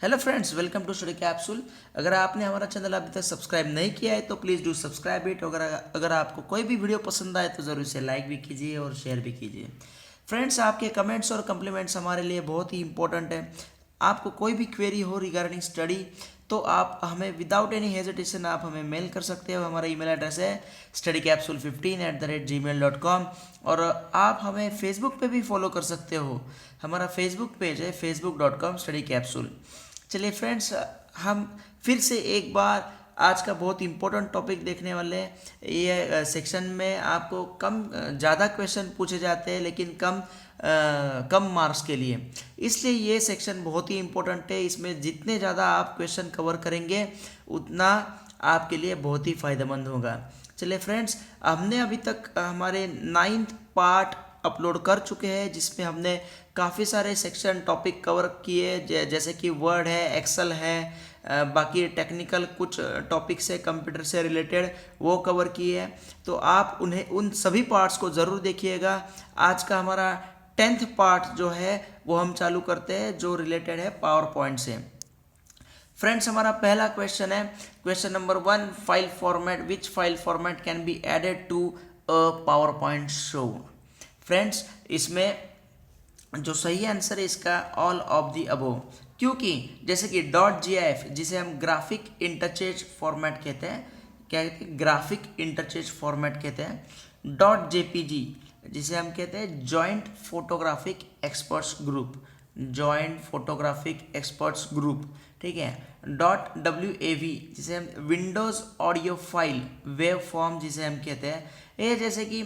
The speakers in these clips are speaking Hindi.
Hello friends, welcome to study capsule. अगर आपने हमारा चैनल अभी तक सब्सक्राइब नहीं किया है तो प्लीज़ डू सब्सक्राइब इट। अगर आपको कोई भी वीडियो पसंद आए तो ज़रूर से लाइक भी कीजिए और शेयर भी कीजिए। फ्रेंड्स, आपके कमेंट्स और कम्प्लीमेंट्स हमारे लिए बहुत ही इंपॉर्टेंट है। आपको कोई भी क्वेरी हो रिगार्डिंग स्टडी तो आप हमें विदाउट एनी हेजिटेशन आप हमें मेल कर सकते हो। हमारा ईमेल एड्रेस है studycapsule15@gmail.com। और आप हमें फेसबुक पे भी फॉलो कर सकते हो। हमारा फेसबुक पेज है facebook.com/studycapsule। चलिए फ्रेंड्स, हम फिर से एक बार आज का बहुत इंपॉर्टेंट टॉपिक देखने वाले हैं। ये सेक्शन में आपको ज़्यादा क्वेश्चन पूछे जाते हैं लेकिन कम मार्क्स के लिए, इसलिए ये सेक्शन बहुत ही इम्पोर्टेंट है। इसमें जितने ज़्यादा आप क्वेश्चन कवर करेंगे उतना आपके लिए बहुत ही फ़ायदेमंद होगा। चलिए फ्रेंड्स, हमने अभी तक हमारे 9th पार्ट अपलोड कर चुके हैं जिसमें हमने काफ़ी सारे सेक्शन टॉपिक कवर किए, जैसे कि वर्ड है, एक्सेल है, बाकी टेक्निकल कुछ टॉपिक्स है कंप्यूटर से रिलेटेड, वो कवर किए हैं। तो आप उन सभी पार्ट्स को ज़रूर देखिएगा। आज का हमारा 10th पार्ट जो है वो हम चालू करते हैं, जो रिलेटेड है पावर पॉइंट से। फ्रेंड्स, हमारा पहला क्वेश्चन है, question number 1, file format, which file format can be added to a PowerPoint show. Friends, इसमें जो सही आंसर है इसका ऑल ऑफ दी अबोव, क्योंकि जैसे कि .gif जिसे हम ग्राफिक इंटरचेंज फॉर्मेट कहते हैं, क्या कहते हैं, ग्राफिक इंटरचेंज फॉर्मेट कहते हैं। .jpg जिसे हम कहते हैं joint photographic experts group, joint photographic experts group, ठीक है। .wav जिसे हम Windows audio file wave form जिसे हम कहते हैं, ये जैसे कि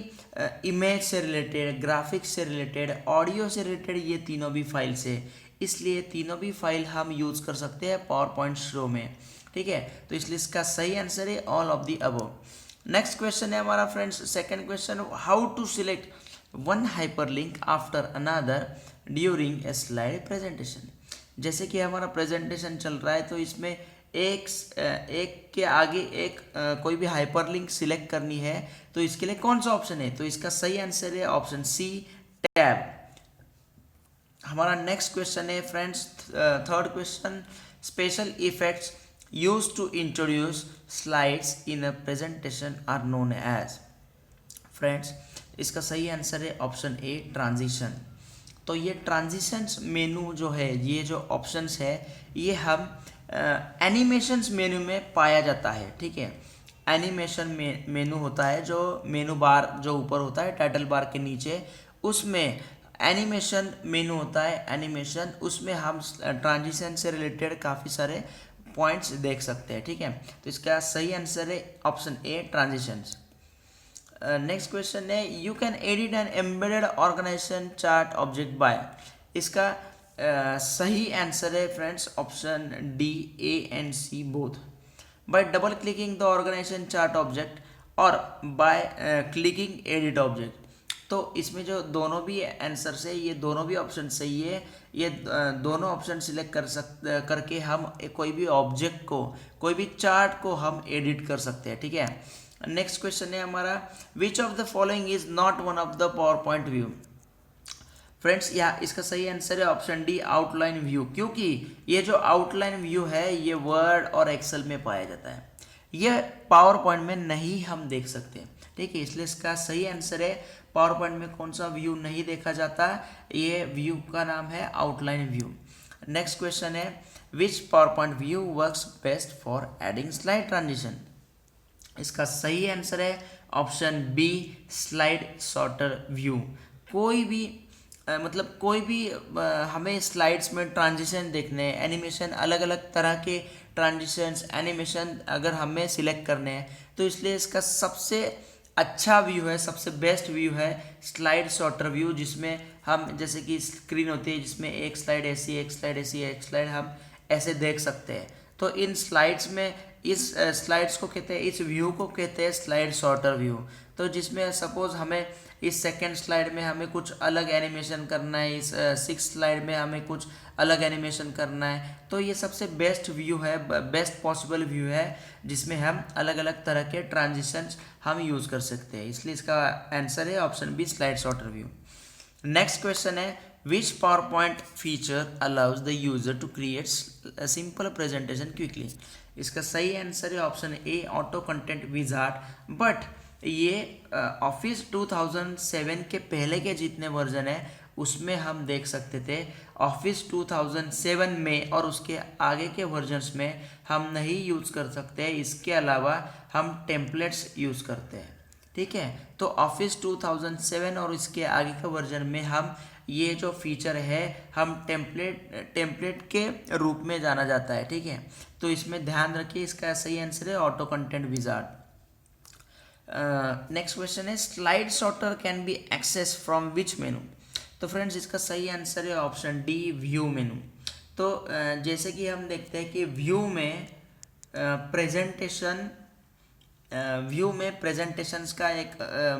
इमेज से रिलेटेड, ग्राफिक्स से रिलेटेड, ऑडियो से रिलेटेड, ये तीनों भी फाइल्स है, इसलिए तीनों भी फाइल हम यूज़ कर सकते हैं पावर पॉइंट शो में, ठीक है। तो इसलिए इसका सही आंसर है all of the above. Next question है हमारा friends, second question, how to select one hyperlink after another during a slide presentation. जैसे कि हमारा प्रेजेंटेशन चल रहा है तो इसमें एक के आगे एक कोई भी हाइपरलिंक सिलेक्ट करनी है, तो इसके लिए कौन सा ऑप्शन है, तो इसका सही आंसर है ऑप्शन सी, टैब। हमारा नेक्स्ट क्वेश्चन है friends, third question, special effects use to introduce slides in a presentation are known as. Friends, इसका सही आंसर है ऑप्शन ए, ट्रांजिशन। तो ये ट्रांजिशंस मेनू जो है, ये जो ऑप्शंस है, ये हम एनिमेशंस मेनू में पाया जाता है, ठीक है। एनिमेशन मेनू होता है, जो मेनू बार जो ऊपर होता है टाइटल बार के नीचे, उसमें एनिमेशन मेनू होता है। एनिमेशन, उसमें हम ट्रांजिशन से रिलेटेड काफ़ी सारे पॉइंट्स देख सकते हैं, ठीक है। तो इसका सही आंसर है option A, transitions. Next question है, you can edit an embedded organisation chart object by. इसका सही आंसर है friends option D, A and C both. By double clicking the organisation chart object और बाय क्लिकिंग एडिट ऑब्जेक्ट। तो इसमें जो दोनों भी आंसर है, ये दोनों भी ऑप्शन सही है। ये दोनों ऑप्शन सिलेक्ट करके हम कोई भी ऑब्जेक्ट को, कोई भी चार्ट को हम एडिट कर सकते हैं, ठीक है। नेक्स्ट क्वेश्चन है हमारा, विच of the following is not one of the power point view. Friends, यहाँ इसका सही आंसर है ऑप्शन डी, आउटलाइन व्यू, क्योंकि ये जो आउटलाइन व्यू है ये वर्ड और एक्सेल में पाया जाता है, ये पावर पॉइंट में नहीं हम देख सकते, ठीक है। इसलिए इसका सही आंसर है, पावर पॉइंट में कौन सा व्यू नहीं देखा जाता, ये व्यू का नाम है आउटलाइन व्यू। नेक्स्ट क्वेश्चन है, which PowerPoint view works best for adding slide transition. इसका सही आंसर है option B, slide sorter view. कोई भी कोई भी हमें स्लाइड्स में ट्रांजिशन देखने हैं, एनिमेशन, अलग अलग तरह के ट्रांजिशंस, एनिमेशन अगर हमें सिलेक्ट करने हैं, तो इसलिए इसका सबसे अच्छा व्यू है, सबसे बेस्ट व्यू है स्लाइड सॉर्टर व्यू, जिसमें हम जैसे कि स्क्रीन होती है जिसमें एक स्लाइड ऐसी, एक स्लाइड ऐसी, एक स्लाइड हम ऐसे देख सकते हैं। तो इन स्लाइड्स में, इस स्लाइड्स को कहते हैं, इस व्यू को कहते हैं स्लाइड सॉर्टर व्यू। तो जिसमें सपोज हमें इस सेकेंड स्लाइड में हमें कुछ अलग एनिमेशन करना है, इस सिक्स स्लाइड में हमें कुछ अलग एनिमेशन करना है, तो ये सबसे बेस्ट व्यू है, बेस्ट पॉसिबल व्यू है, जिसमें हम अलग अलग तरह के ट्रांजिशंस हम यूज़ कर सकते हैं। इसलिए इसका आंसर है option B, slide sorter view. Next question है, which PowerPoint feature allows the user to create simple presentation quickly. इसका सही आंसर है option A, auto content wizard. But ये ऑफिस 2007 के पहले के जितने वर्जन है उसमें हम देख सकते थे ऑफिस 2007 में, और उसके आगे के वर्जन्स में हम नहीं यूज़ कर सकते। इसके अलावा हम टेम्पलेट्स यूज़ करते हैं, ठीक है। तो ऑफिस 2007 और इसके आगे के वर्जन में हम ये जो फीचर है हम टेम्पलेट के रूप में जाना जाता है, ठीक है। तो इसमें ध्यान रखिए, इसका सही आंसर है auto content wizard. Next question है slide sorter can be access from which menu. तो फ्रेंड्स इसका सही आंसर है ऑप्शन डी, व्यू मेनू। तो जैसे कि हम देखते हैं कि व्यू में प्रेजेंटेशंस का एक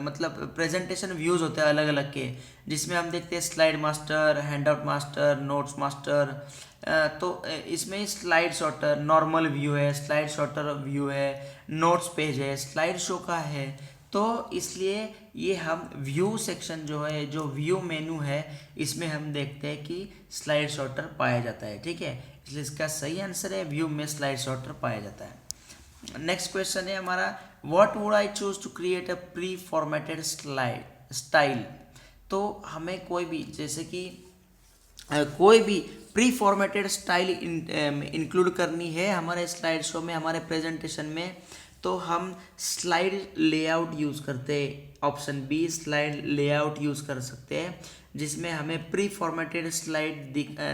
मतलब प्रेजेंटेशन व्यूज़ होते हैं अलग अलग के, जिसमें हम देखते हैं slide master, handout master, notes master. तो इसमें स्लाइड सॉर्टर नॉर्मल व्यू है, स्लाइड सॉर्टर व्यू है, नोट्स पेज है, स्लाइड शो का है। तो इसलिए ये हम व्यू सेक्शन जो है, जो व्यू मेनू है, इसमें हम देखते हैं कि स्लाइड सॉर्टर पाया जाता है, ठीक है। इसलिए इसका सही आंसर है व्यू में स्लाइड सॉर्टर पाया जाता है। नेक्स्ट क्वेश्चन है हमारा what would I choose to create a preformatted style. तो हमें कोई भी, जैसे कि कोई भी प्री फॉर्मेटेड स्टाइल इंक्लूड करनी है हमारे स्लाइड शो में, हमारे प्रेजेंटेशन में, तो हम स्लाइड लेआउट यूज़ करते हैं। Option B, slide layout use कर सकते हैं, जिसमें हमें प्री फॉर्मेटेड स्लाइड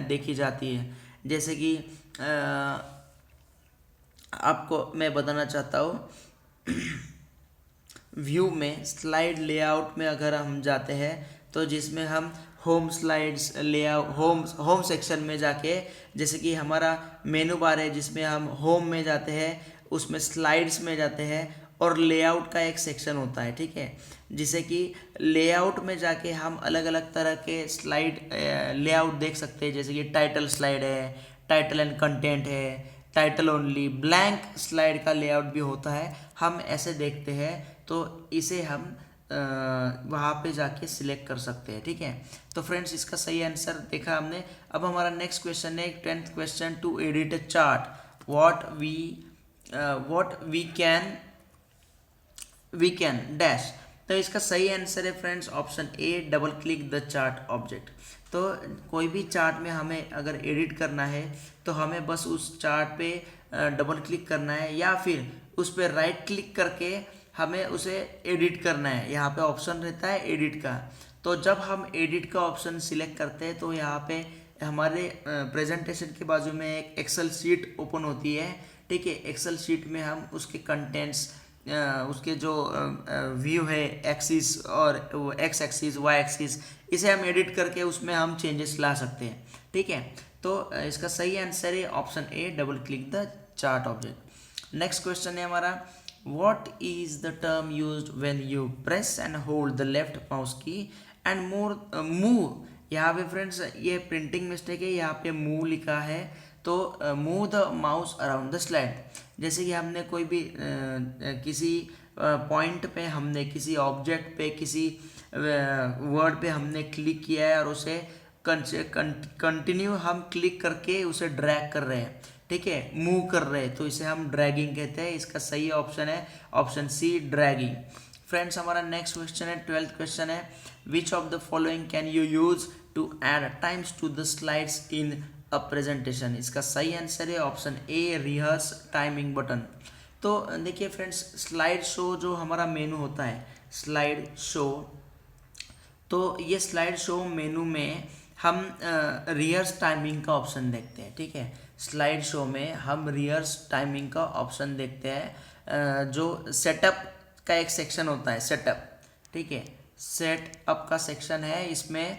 देखी जाती है। जैसे कि आपको मैं बताना चाहता हूँ व्यू में स्लाइड लेआउट में अगर हम जाते हैं तो जिसमें हम home slides layout, home section में जाके, जैसे कि हमारा मेनू बार है जिसमें हम होम में जाते हैं, उसमें स्लाइड्स में जाते हैं और लेआउट का एक सेक्शन होता है, ठीक है। जिसे कि लेआउट में जाके हम अलग अलग तरह के स्लाइड लेआउट देख सकते हैं, जैसे कि टाइटल स्लाइड है, टाइटल एंड कंटेंट है, टाइटल ओनली, ब्लैंक स्लाइड का लेआउट भी होता है। हम ऐसे देखते हैं तो इसे हम वहाँ पे जाके सिलेक्ट कर सकते हैं, ठीक है। तो फ्रेंड्स इसका सही आंसर देखा हमने। अब हमारा नेक्स्ट क्वेश्चन है 10th question, to edit a chart what we can dash. तो इसका सही आंसर है friends option A, double click the chart object. तो कोई भी चार्ट में हमें अगर एडिट करना है तो हमें बस उस चार्ट पे डबल क्लिक करना है, या फिर उस पर राइट क्लिक करके हमें उसे एडिट करना है। यहाँ पे ऑप्शन रहता है एडिट का। तो जब हम एडिट का ऑप्शन सिलेक्ट करते हैं तो यहाँ पे हमारे प्रेजेंटेशन के बाजू में एक एक्सेल शीट ओपन होती है, ठीक है। एक्सेल शीट में हम उसके कंटेंट्स, उसके जो व्यू है एक्सिस और एक्स एक्सिस, वाई एक्सिस, इसे हम एडिट करके उसमें हम चेंजेस ला सकते हैं, ठीक है। तो इसका सही आंसर है option A, double click the chart object. Next question है हमारा what is the term used when you press and hold the left mouse की एंड मूव। यहाँ पे फ्रेंड्स ये प्रिंटिंग मिस्टेक है, यहाँ पे मूव लिखा है, तो move the mouse around the slide. जैसे कि हमने कोई भी किसी पॉइंट पे, हमने किसी ऑब्जेक्ट पे, किसी वर्ड पे हमने क्लिक किया है और उसे कंटिन्यू हम क्लिक करके उसे ड्रैग कर रहे हैं, ठीक है, मूव कर रहे हैं, तो इसे हम ड्रैगिंग कहते हैं। इसका सही ऑप्शन है ऑप्शन सी, ड्रैगिंग। फ्रेंड्स हमारा नेक्स्ट क्वेश्चन है 12th क्वेश्चन है which of the following can you use to add times to the slides in a presentation. इसका सही आंसर है option A, rehearse timing button. तो देखिए फ्रेंड्स स्लाइड शो जो हमारा मेनू होता है, स्लाइड शो, तो ये स्लाइड शो मेनू में हम रिहर्स टाइमिंग का ऑप्शन देखते हैं, ठीक है। स्लाइड शो में हम रिहर्स टाइमिंग का ऑप्शन देखते हैं। जो सेटअप का एक सेक्शन होता है, सेटअप, ठीक है, सेटअप का सेक्शन है, इसमें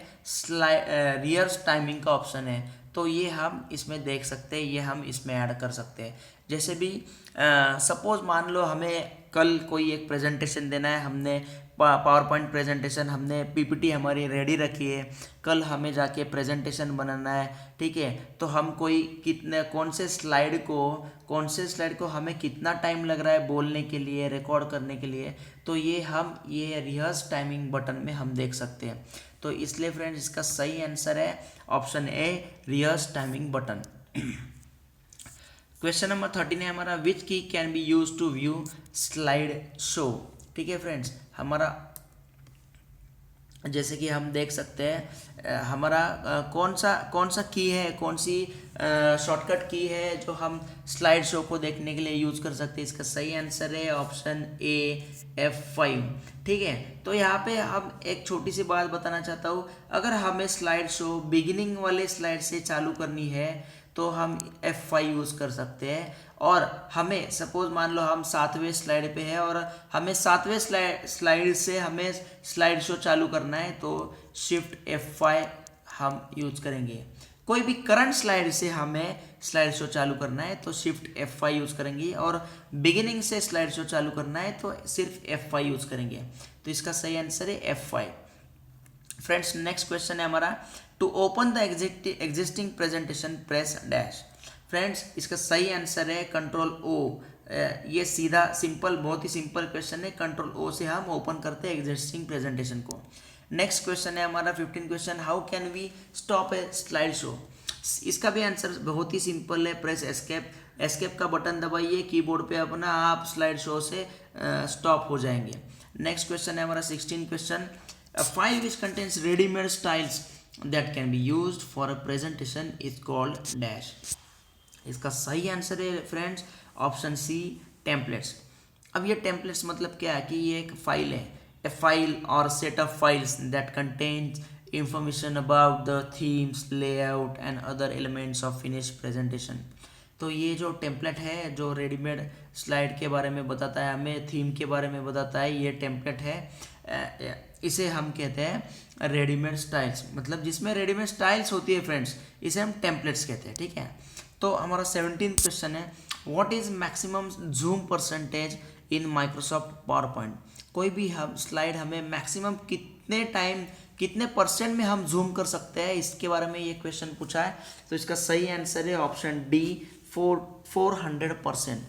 रिहर्स टाइमिंग का ऑप्शन है, तो ये हम इसमें देख सकते हैं, ये हम इसमें ऐड कर सकते हैं। जैसे भी सपोज मान लो हमें कल कोई एक प्रेजेंटेशन देना है, हमने पावर पॉइंट प्रेजेंटेशन, हमने पीपीटी हमारी रेडी रखी है, कल हमें जाके प्रेजेंटेशन बनाना है, ठीक है। तो हम कौन से स्लाइड को हमें कितना टाइम लग रहा है बोलने के लिए, रिकॉर्ड करने के लिए, तो ये हम रिहर्स टाइमिंग बटन में हम देख सकते हैं। तो इसलिए फ्रेंड्स इसका सही आंसर है option A, reverse timing button. Question number 13 है हमारा, which key can be use to view slide show. ठीक है फ्रेंड्स, हमारा जैसे कि हम देख सकते हैं हमारा कौन सा की है, कौन सी शॉर्टकट की है जो हम स्लाइड शो को देखने के लिए यूज़ कर सकते हैं। इसका सही आंसर है ऑप्शन ए, F5। ठीक है, तो यहाँ पे हम एक छोटी सी बात बताना चाहता हूँ, अगर हमें स्लाइड शो बिगिनिंग वाले स्लाइड से चालू करनी है तो हम F5 यूज़ कर सकते हैं। और हमें सपोज मान लो हम 7वें स्लाइड पे है और हमें 7वें स्लाइड से हमें स्लाइड शो चालू करना है तो शिफ्ट F5 हम यूज करेंगे। कोई भी करंट स्लाइड से हमें स्लाइड शो चालू करना है तो शिफ्ट F5 यूज करेंगे, और बिगिनिंग से स्लाइड शो चालू करना है तो सिर्फ F5 यूज करेंगे। तो इसका सही आंसर है F5। फ्रेंड्स नेक्स्ट क्वेश्चन है हमारा, to open the existing presentation press dash. Friends इसका सही आंसर है कंट्रोल ओ। ये सीधा सिंपल, बहुत ही सिंपल क्वेश्चन है, कंट्रोल ओ से हम ओपन करते हैं एग्जिस्टिंग प्रेजेंटेशन को। नेक्स्ट क्वेश्चन है हमारा 15 question, how can we stop a slide show. इसका भी आंसर बहुत ही सिंपल है, प्रेस एस्केप। एस्केप का बटन दबाइए कीबोर्ड पे अपना, आप स्लाइड शो से स्टॉप हो जाएंगे। नेक्स्ट क्वेश्चन है हमारा 16 question, a file which contains ready-made styles that can be used for a presentation is called dash। इसका सही आंसर है फ्रेंड्स ऑप्शन सी, टेम्पलेट्स। अब ये टेम्पलेट्स मतलब क्या है कि ये एक फाइल है, ए फाइल और set of files that contains information about the themes, layout and other elements of finish presentation. तो ये जो टेम्पलेट है जो रेडीमेड स्लाइड के बारे में बताता है, हमें थीम के बारे में बताता है, ये टेम्पलेट है। इसे हम कहते हैं रेडीमेड स्टाइल्स, मतलब जिसमें रेडीमेड स्टाइल्स होती है फ्रेंड्स, इसे हम टेम्पलेट्स कहते हैं। ठीक है, तो हमारा 17 क्वेश्चन है, what is maximum zoom percentage in Microsoft power point. कोई भी हम स्लाइड हमें मैक्सिमम कितने परसेंट में हम जूम कर सकते हैं, इसके बारे में ये क्वेश्चन पूछा है। तो इसका सही आंसर है ऑप्शन डी, 400%।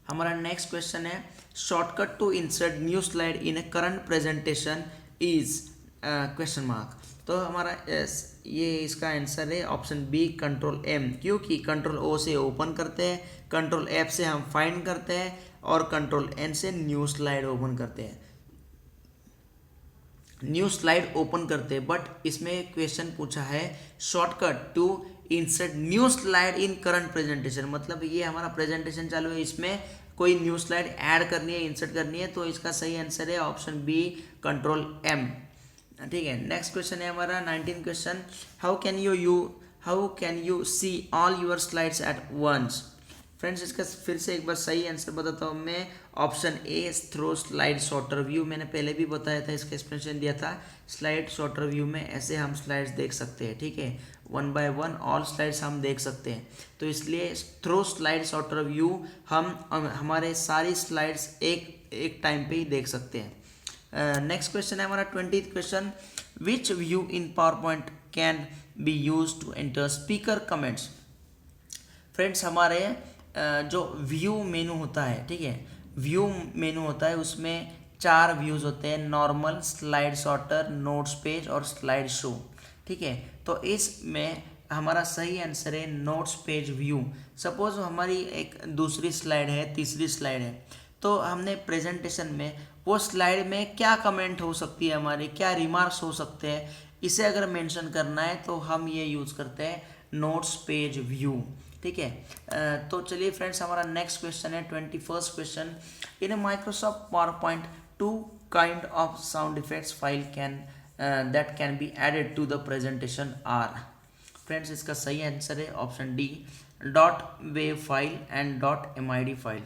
हमारा नेक्स्ट क्वेश्चन है, shortcut to insert new slide in a current presentation is question mark. तो हमारा ये इसका आंसर है ऑप्शन बी, कंट्रोल एम, क्योंकि कंट्रोल ओ से ओपन करते हैं, कंट्रोल एफ से हम फाइंड करते हैं और कंट्रोल एन से न्यू स्लाइड ओपन करते हैं, न्यू स्लाइड ओपन करते हैं। बट इसमें क्वेश्चन पूछा है shortcut to insert new slide in current presentation, मतलब ये हमारा प्रेजेंटेशन चालू है, इसमें कोई न्यू स्लाइड ऐड करनी है, इंसर्ट करनी है, तो इसका सही आंसर है ऑप्शन बी, कंट्रोल एम। ठीक है, नेक्स्ट क्वेश्चन है हमारा 19 question, how can you see all your slides at once. Friends इसका फिर से एक बार सही आंसर बताता हूँ मैं, option A, through slide sorter view. मैंने पहले भी बताया था, इसका एक्सप्लेनेशन दिया था। स्लाइड शॉर्टर व्यू में ऐसे हम स्लाइड्स देख सकते हैं। ठीक है, 1 बाय 1 ऑल स्लाइड्स हम देख सकते हैं, तो इसलिए थ्रो स्लाइड शॉर्टर व्यू हम हमारे सारी स्लाइड्स एक टाइम पे ही देख सकते हैं। नेक्स्ट क्वेश्चन है हमारा 20th question, which view in PowerPoint can be use to enter speaker comments. Friends हमारे जो व्यू मेनू होता है, ठीक है, व्यू मेनू होता है, उसमें 4 व्यूज होते हैं, normal, slide shorter, notes page और स्लाइड शो। ठीक है, तो इसमें हमारा सही आंसर है नोट्स पेज व्यू। सपोज हमारी एक दूसरी स्लाइड है, तीसरी स्लाइड है, तो हमने प्रेजेंटेशन में वो स्लाइड में क्या कमेंट हो सकती है, हमारे क्या रिमार्क्स हो सकते हैं, इसे अगर मेंशन करना है तो हम ये यूज़ करते हैं नोट्स पेज व्यू। ठीक है, तो चलिए फ्रेंड्स हमारा नेक्स्ट क्वेश्चन है 21st question, in a Microsoft PowerPoint 2 kind of sound effects file that can be added to the presentation are. Friends इसका सही आंसर है option D, dot wave file and dot MID file.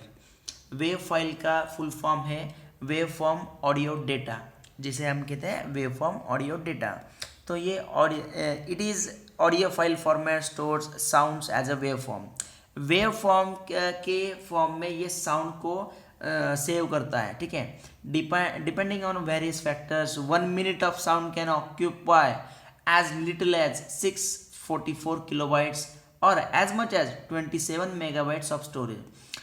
Wave file का फुल फॉर्म है वेव फॉर्म ऑडियो डेटा, जिसे हम कहते हैं वेव फॉर्म ऑडियो डेटा। तो ये it is audio file format stores sounds as a wave form. Wave form के फॉर्म में ये साउंड को सेव करता है। ठीक है, depending on various factors 1 minute of sound can occupy as little as 644 kilobytes और as much as 27 megabytes of storage.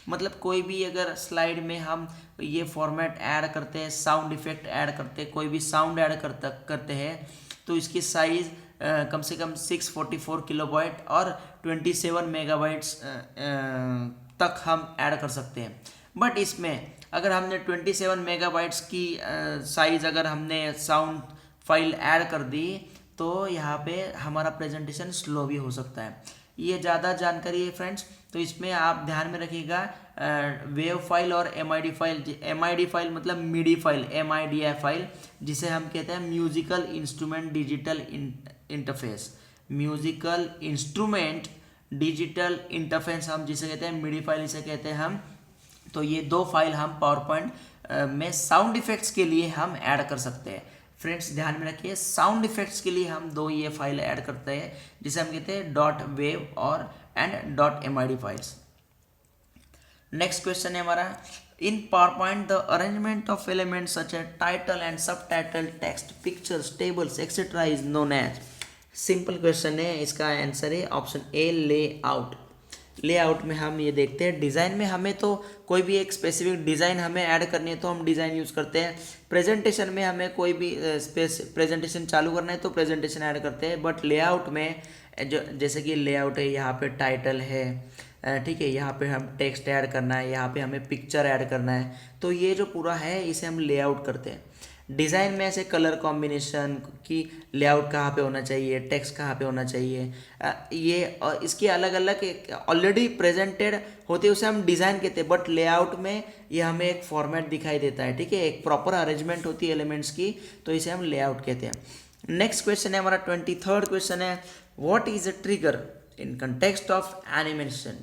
मतलब कोई भी अगर स्लाइड में हम ये फॉर्मेट ऐड करते हैं, साउंड इफेक्ट ऐड करते हैं, कोई भी साउंड ऐड करते हैं, तो इसकी साइज़ कम से कम 644 किलोबाइट और 27 मेगाबाइट्स तक हम ऐड कर सकते हैं। बट इसमें अगर हमने 27 मेगाबाइट्स की साइज़ अगर हमने साउंड फाइल ऐड कर दी तो यहाँ पे हमारा प्रेजेंटेशन स्लो भी हो सकता है। ये ज़्यादा जानकारी है फ्रेंड्स, तो इसमें आप ध्यान में रखिएगा वेव फाइल और MID फाइल। MID फाइल मतलब मिडी फाइल, MIDI फाइल, जिसे हम कहते हैं musical instrument digital interface. Musical instrument digital interface हम जिसे कहते हैं, मिडी फाइल इसे कहते हैं हम। तो ये दो फाइल हम पावर पॉइंट में साउंड इफेक्ट्स के लिए हम ऐड कर सकते हैं। फ्रेंड्स ध्यान में रखिए, साउंड इफेक्ट्स के लिए हम दो ये फाइल ऐड करते हैं जिसे हम कहते हैं .wav और .MID फाइल्स। नेक्स्ट क्वेश्चन है हमारा, in PowerPoint the arrangement of elements such as title and sub title, text, pictures, tables etcetera is known as. Simple question है, इसका आंसर है ऑप्शन ए, लेआउट। लेआउट में हम ये देखते हैं, डिज़ाइन में हमें तो कोई भी एक स्पेसिफिक डिज़ाइन हमें ऐड करनी है तो हम डिज़ाइन यूज़ करते हैं। प्रेजेंटेशन में हमें कोई भी प्रेजेंटेशन चालू करना है तो प्रेजेंटेशन ऐड करते हैं। बट लेआउट में जो जैसे कि लेआउट है, यहाँ पे टाइटल है, ठीक है, यहाँ पे हम टेक्स्ट ऐड करना है, यहाँ पे हमें पिक्चर ऐड करना है, तो ये जो पूरा है इसे हम लेआउट करते हैं। डिज़ाइन में ऐसे कलर कॉम्बिनेशन की लेआउट कहाँ पे होना चाहिए, टेक्स्ट कहाँ पे होना चाहिए, ये और इसके अलग अलग ऑलरेडी प्रेजेंटेड होते उसे हम डिज़ाइन कहते हैं। बट लेआउट में ये हमें एक फॉर्मेट दिखाई देता है, ठीक है, एक प्रॉपर अरेंजमेंट होती है एलिमेंट्स की, तो इसे हम लेआउट कहते हैं। नेक्स्ट क्वेश्चन है हमारा 23rd क्वेश्चन है, what is a trigger in context of animation.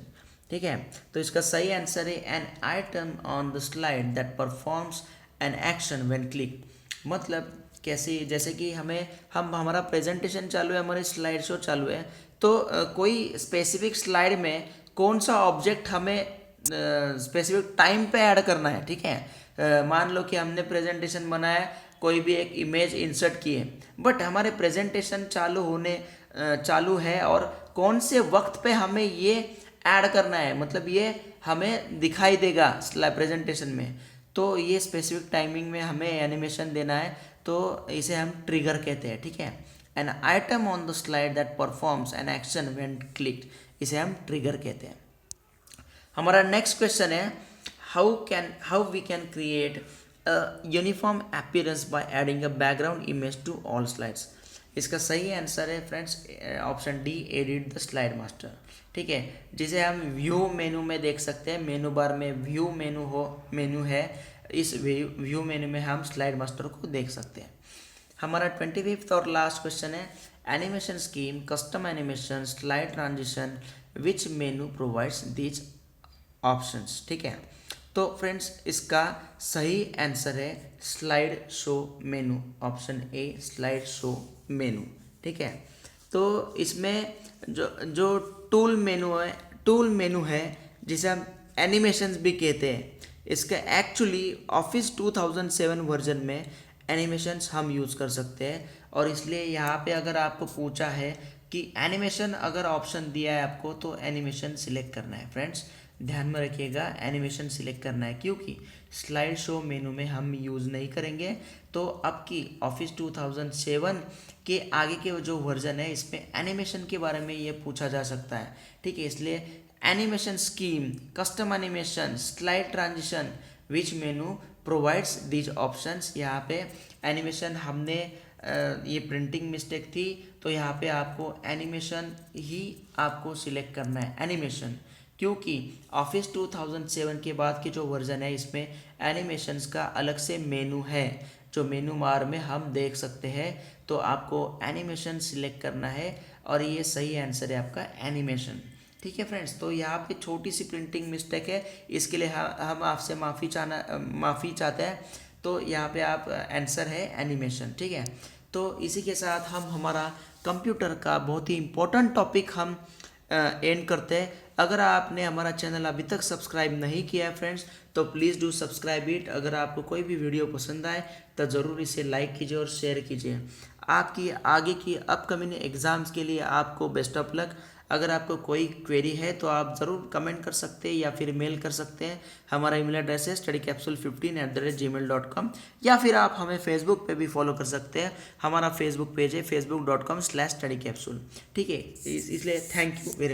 ठीक है, तो इसका सही आंसर है an item on the slide that performs an action when click. मतलब कैसे, जैसे कि हमारा प्रेजेंटेशन चालू है, हमारी स्लाइड शो चालू है, तो कोई स्पेसिफिक स्लाइड में कौन सा ऑब्जेक्ट हमें स्पेसिफिक टाइम पे ऐड करना है। ठीक है, मान लो कि हमने प्रेजेंटेशन बनाया, कोई भी एक इमेज इंसर्ट की है, बट हमारे प्रेजेंटेशन चालू है और कौन से वक्त पे हमें ये ऐड करना है, मतलब ये हमें दिखाई देगा प्रेजेंटेशन में, तो ये स्पेसिफिक टाइमिंग में हमें एनिमेशन देना है, तो इसे हम ट्रिगर कहते हैं। ठीक है, an item on the slide that performs an action when clicked, इसे हम ट्रिगर कहते हैं। हमारा नेक्स्ट क्वेश्चन है, how we can create a uniform appearance by adding a background image to all slides. इसका सही आंसर है friends option D, edit the slide master. ठीक है, जिसे हम व्यू मेनू में देख सकते हैं, मेनू बार में व्यू मेनू है, इस व्यू मेनू में हम स्लाइड मास्टर को देख सकते हैं। हमारा 25th और लास्ट क्वेश्चन है, animation scheme, custom animation, slide transition, which menu provides these options. ठीक है, तो फ्रेंड्स इसका सही आंसर है slide show menu, option A, slide show मेनू। ठीक है, तो इसमें जो टूल मेनू है जिसे हम एनिमेशंस भी कहते हैं, इसका एक्चुअली ऑफिस 2007 वर्जन में एनिमेशंस हम यूज़ कर सकते हैं। और इसलिए यहाँ पे अगर आपको पूछा है कि एनिमेशन अगर ऑप्शन दिया है आपको, तो एनिमेशन सिलेक्ट करना है। फ्रेंड्स ध्यान में रखिएगा, एनिमेशन सिलेक्ट करना है, क्योंकि स्लाइड शो मेनू में हम यूज़ नहीं करेंगे। तो अब की ऑफिस 2007 के आगे के जो वर्जन है, इसमें एनिमेशन के बारे में ये पूछा जा सकता है। ठीक है, इसलिए animation scheme, custom animation, slide transition, which menu provides these options. यहाँ पे एनिमेशन हमने ये प्रिंटिंग मिस्टेक थी, तो यहाँ पे आपको एनिमेशन ही आपको सिलेक्ट करना है, एनिमेशन, क्योंकि ऑफिस 2007 के बाद के जो वर्जन है इसमें एनिमेशंस का अलग से मेनू है, जो मेनू बार में हम देख सकते हैं। तो आपको एनिमेशन सिलेक्ट करना है और ये सही आंसर है आपका एनिमेशन। ठीक है फ्रेंड्स, तो यहाँ पे छोटी सी प्रिंटिंग मिस्टेक है, इसके लिए हम आपसे माफ़ी चाहते हैं। तो यहाँ पे आप आंसर है एनिमेशन। ठीक है, तो इसी के साथ हम हमारा कंप्यूटर का बहुत ही इम्पोर्टेंट टॉपिक हम एंड करते हैं। अगर आपने हमारा चैनल अभी तक सब्सक्राइब नहीं किया है फ्रेंड्स, तो प्लीज़ डू सब्सक्राइब इट। अगर आपको कोई भी वीडियो पसंद आए तो ज़रूर इसे लाइक कीजिए और शेयर कीजिए। आपकी आगे की अपकमिंग एग्ज़ाम्स के लिए आपको बेस्ट ऑफ लक। अगर आपको कोई क्वेरी है तो आप ज़रूर कमेंट कर सकते हैं या फिर मेल कर सकते हैं। हमारा ईमेल एड्रेस है studycapsule15@gmail.com, या फिर आप हमें फेसबुक पे भी फॉलो कर सकते हैं। हमारा फेसबुक पेज है facebook.com/studycapsule। ठीक है, इसलिए थैंक यू वेरी मच।